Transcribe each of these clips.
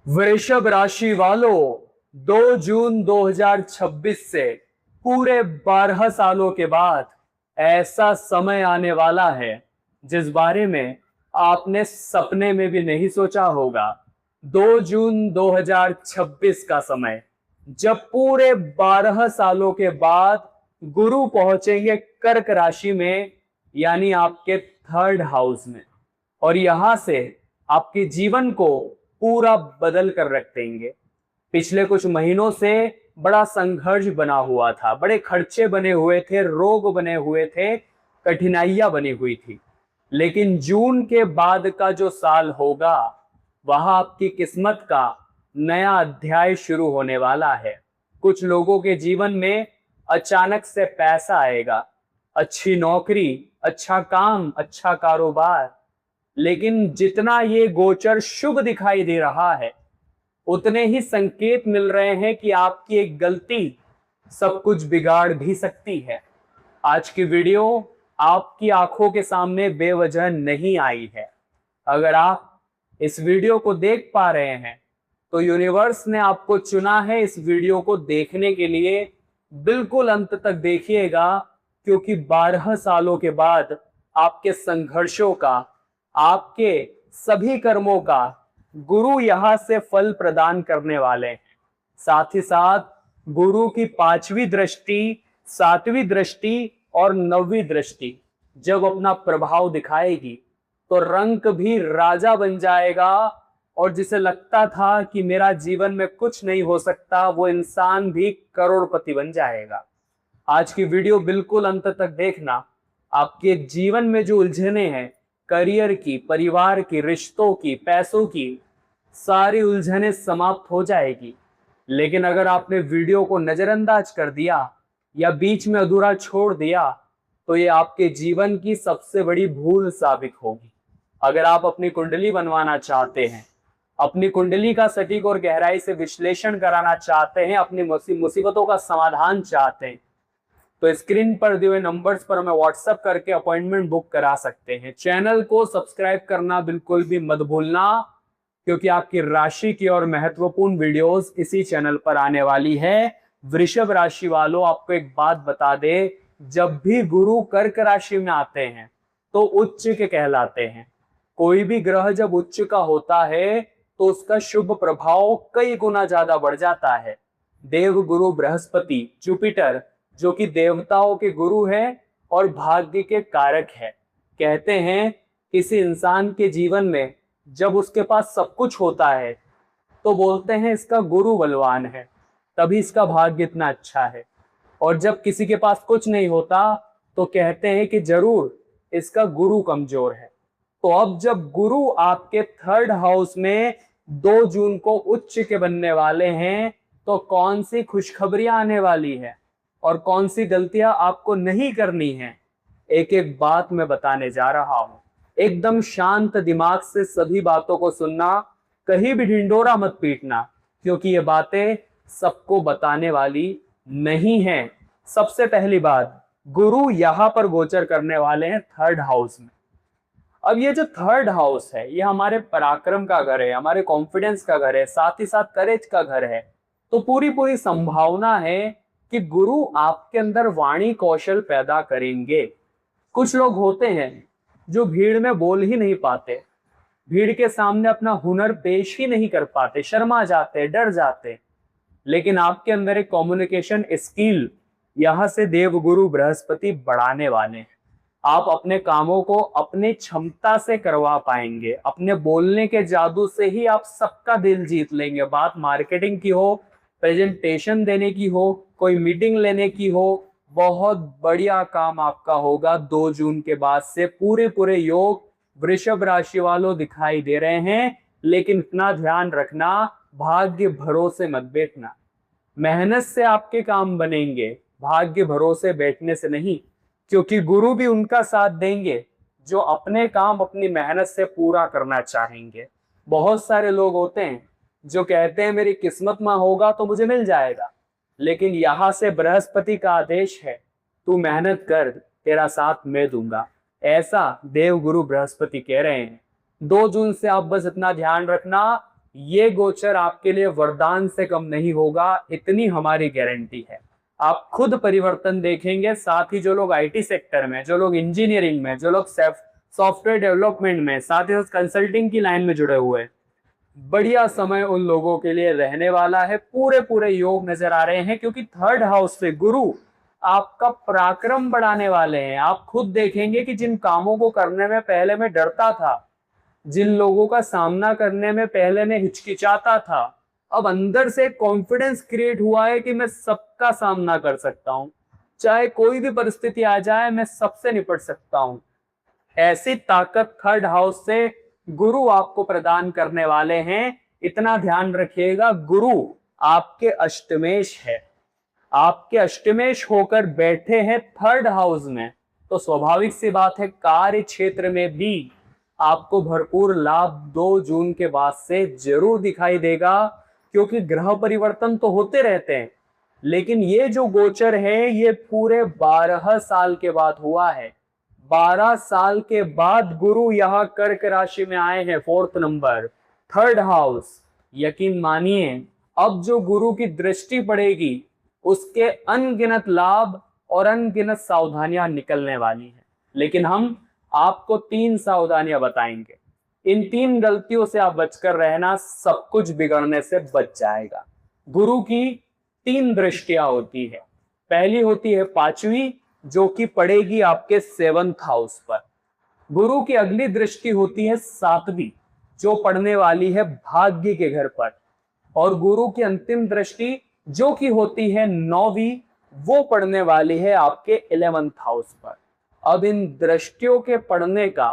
वृषभ राशि वालों, 2 जून 2026 से पूरे 12 सालों के बाद ऐसा समय आने वाला है जिस बारे में आपने सपने में भी नहीं सोचा होगा। 2 जून 2026 का समय, जब पूरे 12 सालों के बाद गुरु पहुंचेंगे कर्क राशि में, यानी आपके 3rd हाउस में, और यहां से आपके जीवन को पूरा बदल कर रख देंगे। पिछले कुछ महीनों से बड़ा संघर्ष बना हुआ था, बड़े खर्चे बने हुए थे, रोग बने हुए थे, कठिनाइयां बनी हुई थी। लेकिन जून के बाद का जो साल होगा, वहां आपकी किस्मत का नया अध्याय शुरू होने वाला है। कुछ लोगों के जीवन में अचानक से पैसा आएगा, अच्छी नौकरी, अच्छा काम, अच्छा कारोबार। लेकिन जितना ये गोचर शुभ दिखाई दे रहा है, उतने ही संकेत मिल रहे हैं कि आपकी एक गलती सब कुछ बिगाड़ भी सकती है। आज की वीडियो आपकी आंखों के सामने बेवजह नहीं आई है। अगर आप इस वीडियो को देख पा रहे हैं तो यूनिवर्स ने आपको चुना है इस वीडियो को देखने के लिए। बिल्कुल अंत तक देखिएगा, क्योंकि 12 सालों के बाद आपके संघर्षों का, आपके सभी कर्मों का गुरु यहां से फल प्रदान करने वाले हैं। साथ ही साथ गुरु की 5वीं दृष्टि, 7वीं दृष्टि और 9वीं दृष्टि जब अपना प्रभाव दिखाएगी तो रंक भी राजा बन जाएगा, और जिसे लगता था कि मेरा जीवन में कुछ नहीं हो सकता, वो इंसान भी करोड़पति बन जाएगा। आज की वीडियो बिल्कुल अंत तक देखना। आपके जीवन में जो उलझने हैं, करियर की, परिवार की, रिश्तों की, पैसों की, सारी उलझने समाप्त हो जाएगी। लेकिन अगर आपने वीडियो को नजरअंदाज कर दिया या बीच में अधूरा छोड़ दिया तो ये आपके जीवन की सबसे बड़ी भूल साबित होगी। अगर आप अपनी कुंडली बनवाना चाहते हैं, अपनी कुंडली का सटीक और गहराई से विश्लेषण कराना चाहते हैं, अपनी मुसीबतों का समाधान चाहते हैं, तो स्क्रीन पर दिए हुए नंबर्स पर हमें व्हाट्सएप करके अपॉइंटमेंट बुक करा सकते हैं। चैनल को सब्सक्राइब करना बिल्कुल भी मत भूलना, क्योंकि आपकी राशि की और महत्वपूर्ण वीडियोस इसी चैनल पर आने वाली है। वृषभ राशि वालों, आपको एक बात बता दे, जब भी गुरु कर्क राशि में आते हैं तो उच्च के कहलाते हैं। कोई भी ग्रह जब उच्च का होता है तो उसका शुभ प्रभाव कई गुना ज्यादा बढ़ जाता है। देव गुरु बृहस्पति, जुपिटर, जो कि देवताओं के गुरु हैं और भाग्य के कारक है, कहते हैं किसी इंसान के जीवन में जब उसके पास सब कुछ होता है तो बोलते हैं इसका गुरु बलवान है, तभी इसका भाग्य इतना अच्छा है। और जब किसी के पास कुछ नहीं होता तो कहते हैं कि जरूर इसका गुरु कमजोर है। तो अब जब गुरु आपके 3rd हाउस में 2 जून को उच्च के बनने वाले हैं, तो कौन सी खुशखबरियां आने वाली है और कौन सी गलतियां आपको नहीं करनी है, एक एक बात मैं बताने जा रहा हूं। एकदम शांत दिमाग से सभी बातों को सुनना, कहीं भी ढिंडोरा मत पीटना, क्योंकि ये बातें सबको बताने वाली नहीं है। सबसे पहली बात, गुरु यहां पर गोचर करने वाले हैं 3rd हाउस में। अब ये जो 3rd हाउस है, ये हमारे पराक्रम का घर है, हमारे कॉन्फिडेंस का घर है, साथ ही साथ करेज का घर है। तो पूरी पूरी संभावना है कि गुरु आपके अंदर वाणी कौशल पैदा करेंगे। कुछ लोग होते हैं जो भीड़ में बोल ही नहीं पाते, भीड़ के सामने अपना हुनर पेश ही नहीं कर पाते, शर्मा जाते, डर जाते। लेकिन आपके अंदर एक कम्युनिकेशन स्किल यहां से देवगुरु बृहस्पति बढ़ाने वाले हैं। आप अपने कामों को अपनी क्षमता से करवा पाएंगे। अपने बोलने के जादू से ही आप सबका दिल जीत लेंगे। बात मार्केटिंग की हो, प्रेजेंटेशन देने की हो, कोई मीटिंग लेने की हो, बहुत बढ़िया काम आपका होगा। 2 जून के बाद से पूरे पूरे योग वृषभ राशि वालों दिखाई दे रहे हैं। लेकिन इतना ध्यान रखना, भाग्य भरोसे मत बैठना। मेहनत से आपके काम बनेंगे, भाग्य भरोसे बैठने से नहीं, क्योंकि गुरु भी उनका साथ देंगे जो अपने काम अपनी मेहनत से पूरा करना चाहेंगे। बहुत सारे लोग होते हैं जो कहते हैं मेरी किस्मत में होगा तो मुझे मिल जाएगा, लेकिन यहां से बृहस्पति का आदेश है, तू मेहनत कर, तेरा साथ मैं दूंगा। ऐसा देव गुरु बृहस्पति कह रहे हैं। 2 जून से आप बस इतना ध्यान रखना, ये गोचर आपके लिए वरदान से कम नहीं होगा, इतनी हमारी गारंटी है। आप खुद परिवर्तन देखेंगे। साथ ही जो लोग आईटी सेक्टर में, जो लोग इंजीनियरिंग में, जो लोग सॉफ्टवेयर डेवलपमेंट में, साथ ही साथ कंसल्टिंग की लाइन में जुड़े हुए हैं, बढ़िया समय उन लोगों के लिए रहने वाला है। पूरे पूरे योग नजर आ रहे हैं, क्योंकि थर्ड हाउस से गुरु आपका पराक्रम बढ़ाने वाले हैं। आप खुद देखेंगे कि जिन कामों को करने में पहले मैं डरता था, जिन लोगों का सामना करने में पहले मैं हिचकिचाता था, अब अंदर से कॉन्फिडेंस क्रिएट हुआ है कि मैं सबका सामना कर सकता हूं, चाहे कोई भी परिस्थिति आ जाए मैं सबसे निपट सकता हूं। ऐसी ताकत थर्ड हाउस से गुरु आपको प्रदान करने वाले हैं। इतना ध्यान रखिएगा, गुरु आपके अष्टमेश है, आपके अष्टमेश होकर बैठे हैं थर्ड हाउस में, तो स्वाभाविक सी बात है कार्य क्षेत्र में भी आपको भरपूर लाभ 2 जून के बाद से जरूर दिखाई देगा। क्योंकि ग्रह परिवर्तन तो होते रहते हैं, लेकिन ये जो गोचर है ये पूरे 12 साल के बाद हुआ है। 12 साल के बाद गुरु यहाँ कर्क राशि में आए हैं, 4th नंबर, थर्ड हाउस। यकीन मानिए अब जो गुरु की दृष्टि पड़ेगी उसके अनगिनत लाभ और अनगिनत सावधानियां निकलने वाली हैं। लेकिन हम आपको 3 सावधानियां बताएंगे। इन 3 गलतियों से आप बचकर रहना, सब कुछ बिगड़ने से बच जाएगा। गुरु की 3 दृष्टियां होती है। पहली होती है 5वीं, जो कि पड़ेगी आपके 7th हाउस पर। गुरु की अगली दृष्टि होती है 7वीं, जो पड़ने वाली है भाग्य के घर पर। और गुरु की अंतिम दृष्टि जो कि होती है 9वीं, वो पड़ने वाली है आपके 11th हाउस पर। अब इन दृष्टियों के पड़ने का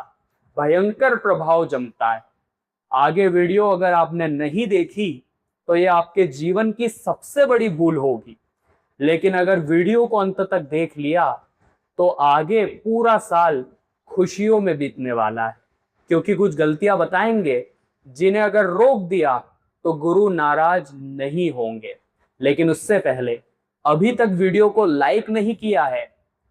भयंकर प्रभाव जमता है। आगे वीडियो अगर आपने नहीं देखी तो ये आपके जीवन की सबसे बड़ी भूल होगी, लेकिन अगर वीडियो को अंत तक देख लिया तो आगे पूरा साल खुशियों में बीतने वाला है। क्योंकि कुछ गलतियां बताएंगे जिन्हें अगर रोक दिया तो गुरु नाराज नहीं होंगे। लेकिन उससे पहले अभी तक वीडियो को लाइक नहीं किया है,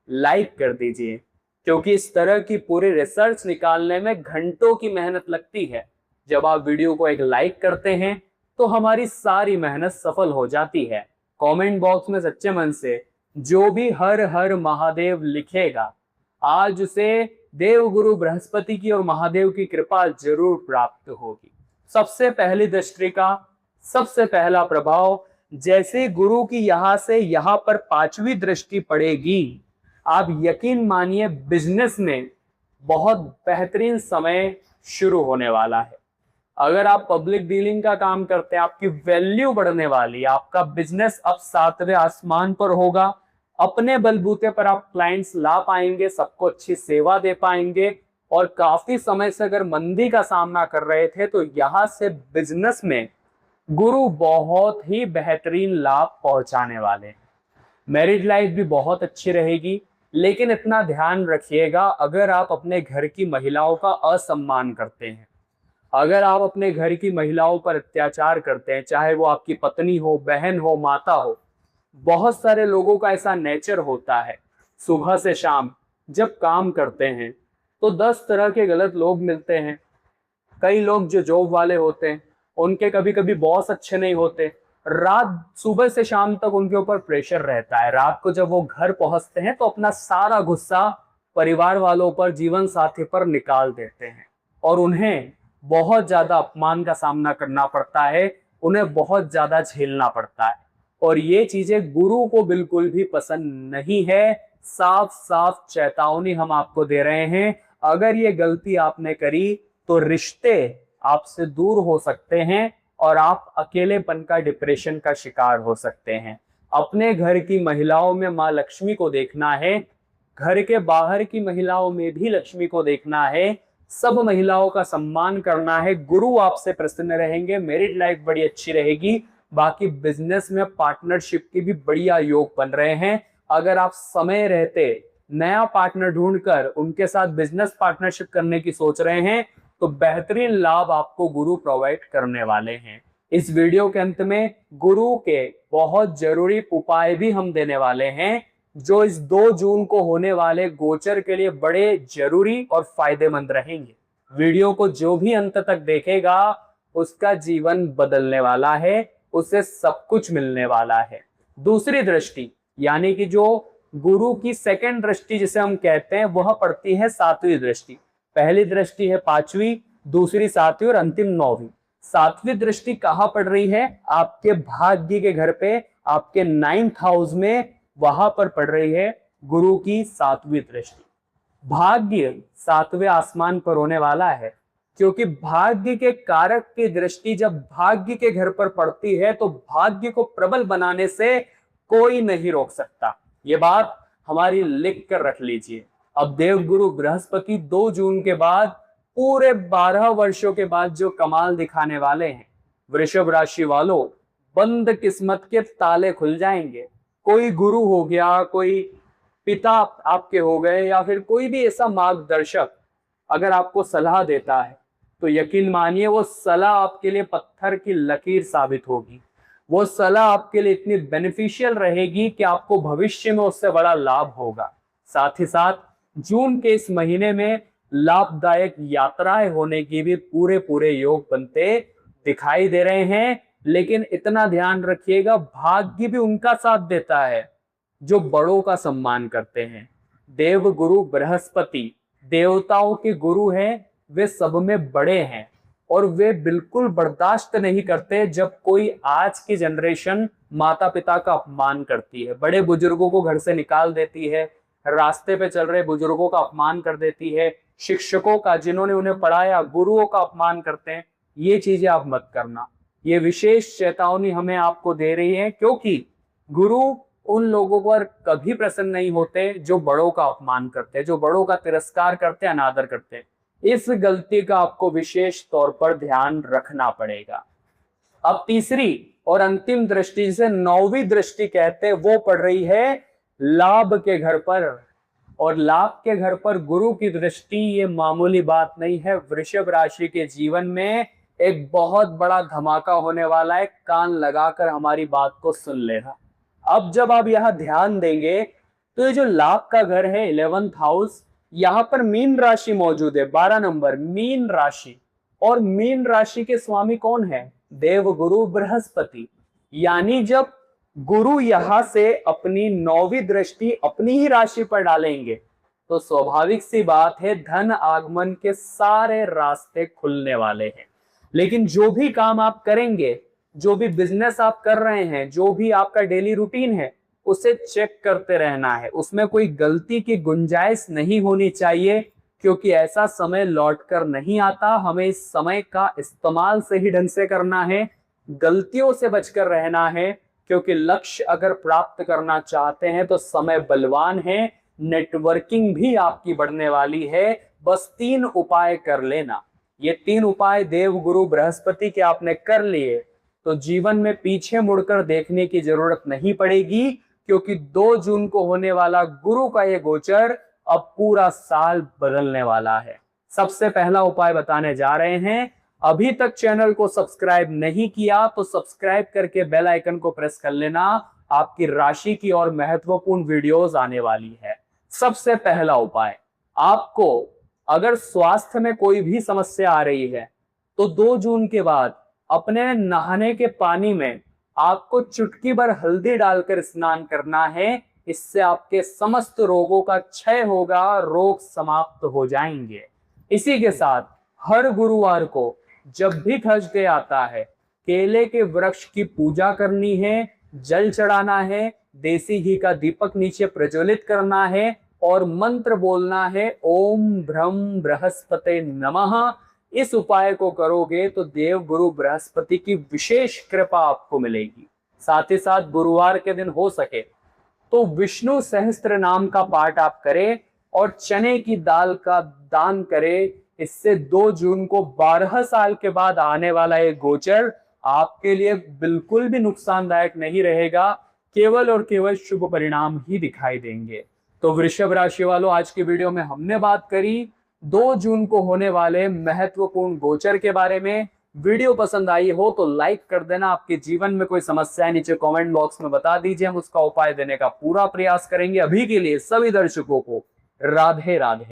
लाइक कर दीजिए, क्योंकि इस तरह की पूरी रिसर्च निकालने में घंटों की मेहनत लगती है। जब आप वीडियो को एक लाइक करते हैं तो हमारी सारी मेहनत सफल हो जाती है। कमेंट बॉक्स में सच्चे मन से जो भी हर हर महादेव लिखेगा, आज उसे देव गुरु बृहस्पति की और महादेव की कृपा जरूर प्राप्त होगी। सबसे पहली दृष्टि का सबसे पहला प्रभाव, जैसे गुरु की यहां से यहां पर 5वीं दृष्टि पड़ेगी, आप यकीन मानिए बिजनेस में बहुत बेहतरीन समय शुरू होने वाला है। अगर आप पब्लिक डीलिंग का काम करते हैं, आपकी वैल्यू बढ़ने वाली, आपका बिजनेस अब 7वें आसमान पर होगा। अपने बलबूते पर आप क्लाइंट्स ला पाएंगे, सबको अच्छी सेवा दे पाएंगे। और काफी समय से अगर मंदी का सामना कर रहे थे तो यहां से बिजनेस में गुरु बहुत ही बेहतरीन लाभ पहुंचाने वाले हैं। मैरिज लाइफ भी बहुत अच्छी रहेगी। लेकिन इतना ध्यान रखिएगा, अगर आप अपने घर की महिलाओं का असम्मान करते हैं, अगर आप अपने घर की महिलाओं पर अत्याचार करते हैं, चाहे वो आपकी पत्नी हो, बहन हो, माता हो, बहुत सारे लोगों का ऐसा नेचर होता है, सुबह से शाम जब काम करते हैं तो 10 तरह के गलत लोग मिलते हैं। कई लोग जो जॉब वाले होते हैं उनके कभी कभी बॉस अच्छे नहीं होते, रात सुबह से शाम तक उनके ऊपर प्रेशर रहता है। रात को जब वो घर पहुंचते हैं तो अपना सारा गुस्सा परिवार वालों पर, जीवन साथी पर निकाल देते हैं और उन्हें बहुत ज्यादा अपमान का सामना करना पड़ता है, उन्हें बहुत ज्यादा झेलना पड़ता है। और ये चीजें गुरु को बिल्कुल भी पसंद नहीं है। साफ साफ चेतावनी हम आपको दे रहे हैं, अगर ये गलती आपने करी तो रिश्ते आपसे दूर हो सकते हैं और आप अकेलेपन का, डिप्रेशन का शिकार हो सकते हैं। अपने घर की महिलाओं में माँ लक्ष्मी को देखना है, घर के बाहर की महिलाओं में भी लक्ष्मी को देखना है, सब महिलाओं का सम्मान करना है। गुरु आपसे प्रसन्न रहेंगे, मैरिड लाइफ बड़ी अच्छी रहेगी। बाकी बिजनेस में पार्टनरशिप के भी बढ़िया योग बन रहे हैं। अगर आप समय रहते नया पार्टनर ढूंढकर उनके साथ बिजनेस पार्टनरशिप करने की सोच रहे हैं तो बेहतरीन लाभ आपको गुरु प्रोवाइड करने वाले हैं। इस वीडियो के अंत में गुरु के बहुत जरूरी उपाय भी हम देने वाले हैं, जो इस 2 जून को होने वाले गोचर के लिए बड़े जरूरी और फायदेमंद रहेंगे। वीडियो को जो भी अंत तक देखेगा उसका जीवन बदलने वाला है, उसे सब कुछ मिलने वाला है। दूसरी दृष्टि यानी कि जो गुरु की सेकंड दृष्टि जिसे हम कहते हैं, वह पड़ती है सातवीं दृष्टि। पहली दृष्टि है पांचवी, दूसरी सातवीं और अंतिम नौवीं। सातवीं दृष्टि कहाँ पड़ रही है? आपके भाग्य के घर पे, आपके 9th हाउस में, वहां पर पड़ रही है गुरु की सातवीं दृष्टि। भाग्य सातवें आसमान पर होने वाला है, क्योंकि भाग्य के कारक की दृष्टि जब भाग्य के घर पर पड़ती है तो भाग्य को प्रबल बनाने से कोई नहीं रोक सकता। ये बात हमारी लिख कर रख लीजिए। अब देवगुरु बृहस्पति 2 जून के बाद पूरे 12 वर्षों के बाद जो कमाल दिखाने वाले हैं, वृषभ राशि वालों, बंद किस्मत के ताले खुल जाएंगे। कोई गुरु हो गया, कोई पिता आपके हो गए, या फिर कोई भी ऐसा मार्गदर्शक अगर आपको सलाह देता है तो यकीन मानिए वो सलाह आपके लिए पत्थर की लकीर साबित होगी। वो सलाह आपके लिए इतनी बेनिफिशियल रहेगी कि आपको भविष्य में उससे बड़ा लाभ होगा। साथ ही साथ जून के इस महीने में लाभदायक यात्राएं होने की भी पूरे योग बनते दिखाई दे रहे हैं। लेकिन इतना ध्यान रखिएगा, भाग्य भी उनका साथ देता है जो बड़ों का सम्मान करते हैं। देव गुरु बृहस्पति देवताओं के गुरु हैं, वे सब में बड़े हैं और वे बिल्कुल बर्दाश्त नहीं करते जब कोई आज की जनरेशन माता पिता का अपमान करती है, बड़े बुजुर्गों को घर से निकाल देती है, रास्ते पे चल रहे बुजुर्गों का अपमान कर देती है, शिक्षकों का, जिन्होंने उन्हें पढ़ाया, गुरुओं का अपमान करते हैं। ये चीजें आप मत करना। ये विशेष चेतावनी हमें आपको दे रही है, क्योंकि गुरु उन लोगों पर कभी प्रसन्न नहीं होते जो बड़ों का अपमान करते हैं, जो बड़ों का तिरस्कार करते हैं, अनादर करते हैं। इस गलती का आपको विशेष तौर पर ध्यान रखना पड़ेगा। अब तीसरी और अंतिम दृष्टि, जिसे 9वीं दृष्टि कहते हैं, वो पड़ रही है लाभ के घर पर। और लाभ के घर पर गुरु की दृष्टि ये मामूली बात नहीं है। वृषभ राशि के जीवन में एक बहुत बड़ा धमाका होने वाला है। कान लगाकर हमारी बात को सुन लेना। अब जब आप यहां ध्यान देंगे तो ये जो लाभ का घर है 11th हाउस, यहां पर मीन राशि मौजूद है, 12 नंबर मीन राशि। और मीन राशि के स्वामी कौन है? देव गुरु बृहस्पति। यानी जब गुरु यहां से अपनी 9वीं दृष्टि अपनी ही राशि पर डालेंगे तो स्वाभाविक सी बात है धन आगमन के सारे रास्ते खुलने वाले हैं। लेकिन जो भी काम आप करेंगे, जो भी बिजनेस आप कर रहे हैं, जो भी आपका डेली रूटीन है, उसे चेक करते रहना है। उसमें कोई गलती की गुंजाइश नहीं होनी चाहिए, क्योंकि ऐसा समय लौट कर नहीं आता। हमें इस समय का इस्तेमाल सही ढंग से करना है, गलतियों से बचकर रहना है, क्योंकि लक्ष्य अगर प्राप्त करना चाहते हैं तो समय बलवान है। नेटवर्किंग भी आपकी बढ़ने वाली है। बस 3 उपाय कर लेना। ये 3 उपाय देव गुरु बृहस्पति के आपने कर लिए तो जीवन में पीछे मुड़कर देखने की जरूरत नहीं पड़ेगी, क्योंकि 2 जून को होने वाला गुरु का ये गोचर अब पूरा साल बदलने वाला है। सबसे पहला उपाय बताने जा रहे हैं। अभी तक चैनल को सब्सक्राइब नहीं किया तो सब्सक्राइब करके बेल आइकन को प्रेस कर लेना। आपकी राशि की और महत्वपूर्ण वीडियोस आने वाली है। सबसे पहला उपाय, आपको अगर स्वास्थ्य में कोई भी समस्या आ रही है तो 2 जून के बाद अपने नहाने के पानी में आपको चुटकी भर हल्दी डालकर स्नान करना है। इससे आपके समस्त रोगों का क्षय होगा, रोग समाप्त हो जाएंगे। इसी के साथ हर गुरुवार को जब भी थर्सडे आता है, केले के वृक्ष की पूजा करनी है, जल चढ़ाना है, देसी घी का दीपक नीचे प्रज्वलित करना है और मंत्र बोलना है, ओम ब्रह्म बृहस्पते नमः। इस उपाय को करोगे तो देव गुरु बृहस्पति की विशेष कृपा आपको मिलेगी। साथ ही साथ गुरुवार के दिन हो सके तो विष्णु सहस्त्र नाम का पाठ आप करें और चने की दाल का दान करें। इससे 2 जून को 12 साल के बाद आने वाला ये गोचर आपके लिए बिल्कुल भी नुकसानदायक नहीं रहेगा, केवल और केवल शुभ परिणाम ही दिखाई देंगे। तो वृषभ राशि वालों, आज की वीडियो में हमने बात करी 2 जून को होने वाले महत्वपूर्ण गोचर के बारे में। वीडियो पसंद आई हो तो लाइक कर देना। आपके जीवन में कोई समस्या है नीचे कमेंट बॉक्स में बता दीजिए, हम उसका उपाय देने का पूरा प्रयास करेंगे। अभी के लिए सभी दर्शकों को राधे राधे।